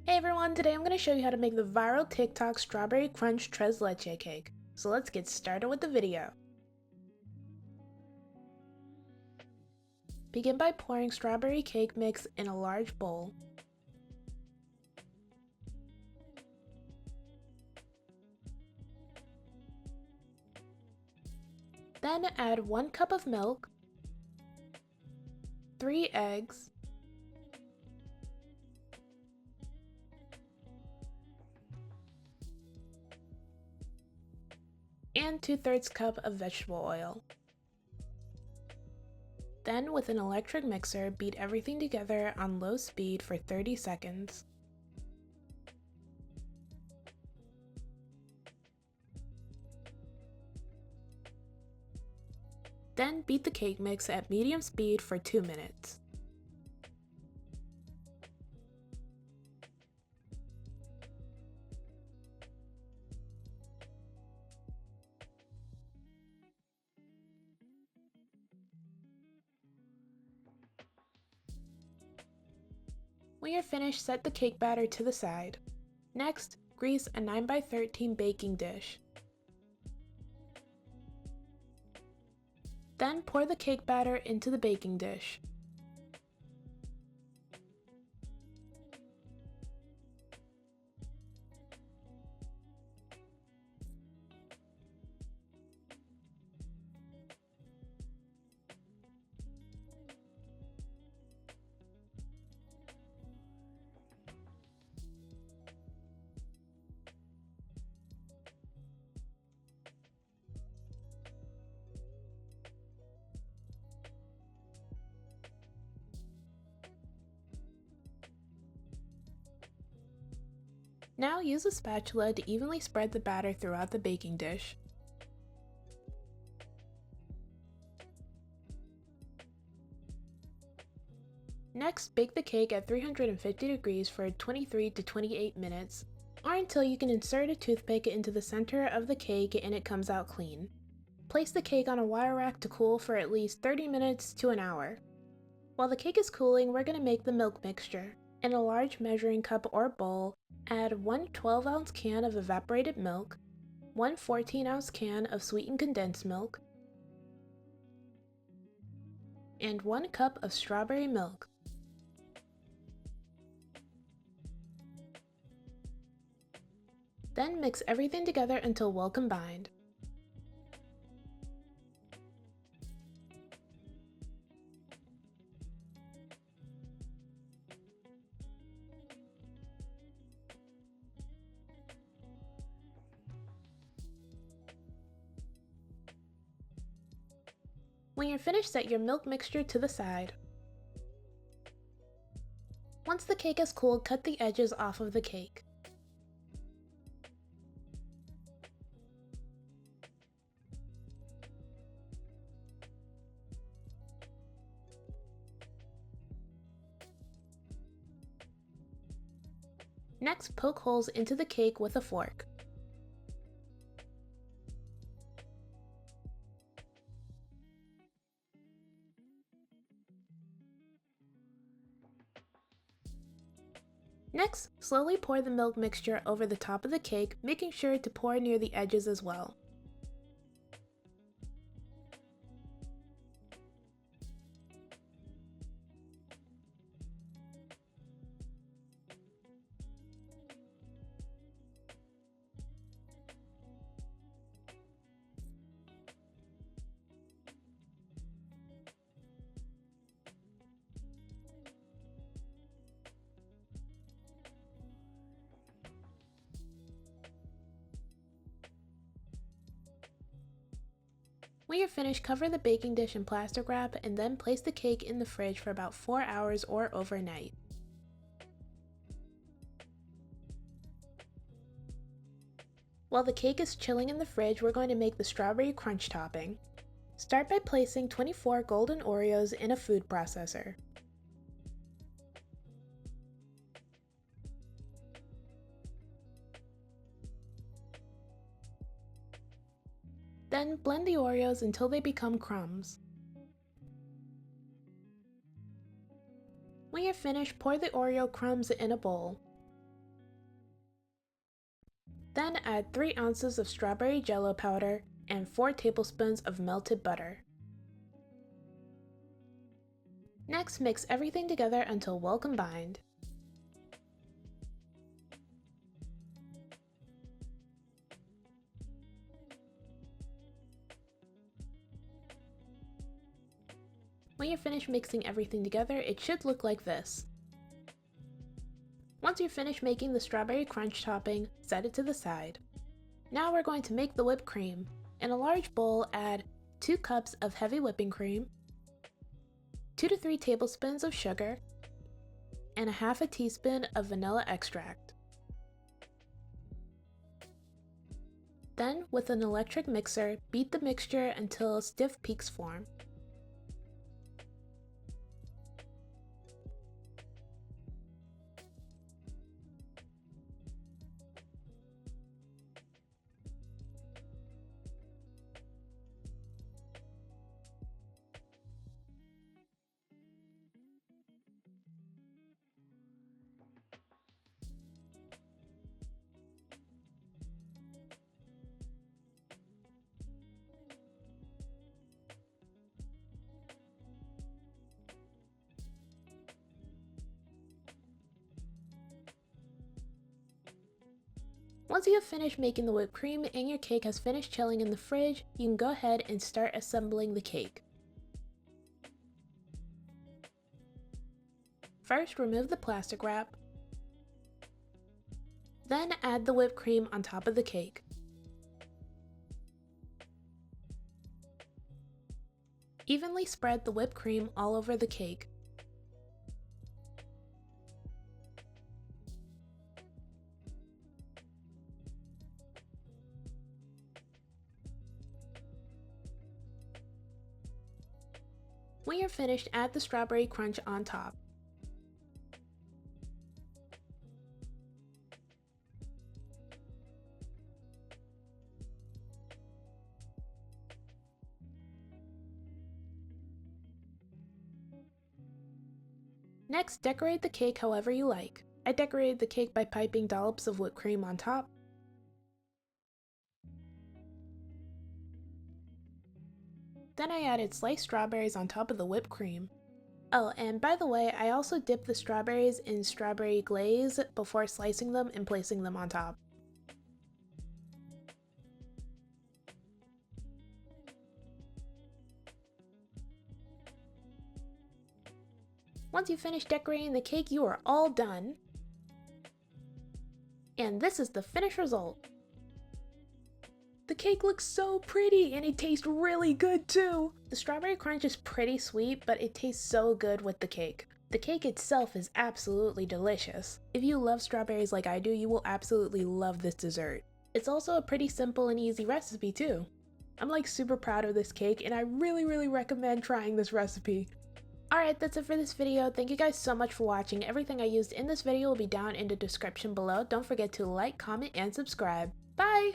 Hey everyone, today I'm going to show you how to make the viral TikTok strawberry crunch tres leche cake. So let's get started with the video. Begin by pouring strawberry cake mix in a large bowl. Then add 1 cup of milk, 3 eggs, and 2/3 cup of vegetable oil. Then with an electric mixer, beat everything together on low speed for 30 seconds. Then beat the cake mix at medium speed for 2 minutes. When you're finished, set the cake batter to the side. Next, grease a 9x13 baking dish. Then pour the cake batter into the baking dish. Now use a spatula to evenly spread the batter throughout the baking dish. Next, bake the cake at 350 degrees for 23 to 28 minutes, or until you can insert a toothpick into the center of the cake and it comes out clean. Place the cake on a wire rack to cool for at least 30 minutes to an hour. While the cake is cooling, we're going to make the milk mixture. In a large measuring cup or bowl, add 1 12-ounce can of evaporated milk, 1 14-ounce can of sweetened condensed milk, and 1 cup of strawberry milk. Then mix everything together until well combined. When you're finished, set your milk mixture to the side. Once the cake is cooled, cut the edges off of the cake. Next, poke holes into the cake with a fork. Next, slowly pour the milk mixture over the top of the cake, making sure to pour near the edges as well. When you're finished, cover the baking dish in plastic wrap and then place the cake in the fridge for about 4 hours or overnight. While the cake is chilling in the fridge, we're going to make the strawberry crunch topping. Start by placing 24 Golden Oreos in a food processor. Then blend the Oreos until they become crumbs. When you're finished, pour the Oreo crumbs in a bowl. Then add 3 ounces of strawberry jello powder and 4 tablespoons of melted butter. Next, mix everything together until well combined. When you're finished mixing everything together, it should look like this. Once you're finished making the strawberry crunch topping, set it to the side. Now we're going to make the whipped cream. In a large bowl, add 2 cups of heavy whipping cream, 2 to 3 tablespoons of sugar, and a half a teaspoon of vanilla extract. Then, with an electric mixer, beat the mixture until stiff peaks form. Once you have finished making the whipped cream and your cake has finished chilling in the fridge, you can go ahead and start assembling the cake. First, remove the plastic wrap. Then add the whipped cream on top of the cake. Evenly spread the whipped cream all over the cake. When you're finished, add the strawberry crunch on top. Next, decorate the cake however you like. I decorated the cake by piping dollops of whipped cream on top. Then I added sliced strawberries on top of the whipped cream. Oh, and by the way, I also dipped the strawberries in strawberry glaze before slicing them and placing them on top. Once you finish decorating the cake, you are all done. And this is the finished result. The cake looks so pretty and it tastes really good too! The strawberry crunch is pretty sweet, but it tastes so good with the cake. The cake itself is absolutely delicious. If you love strawberries like I do, you will absolutely love this dessert. It's also a pretty simple and easy recipe too. I'm like super proud of this cake and I really recommend trying this recipe. Alright, that's it for this video. Thank you guys so much for watching. Everything I used in this video will be down in the description below. Don't forget to like, comment, and subscribe. Bye!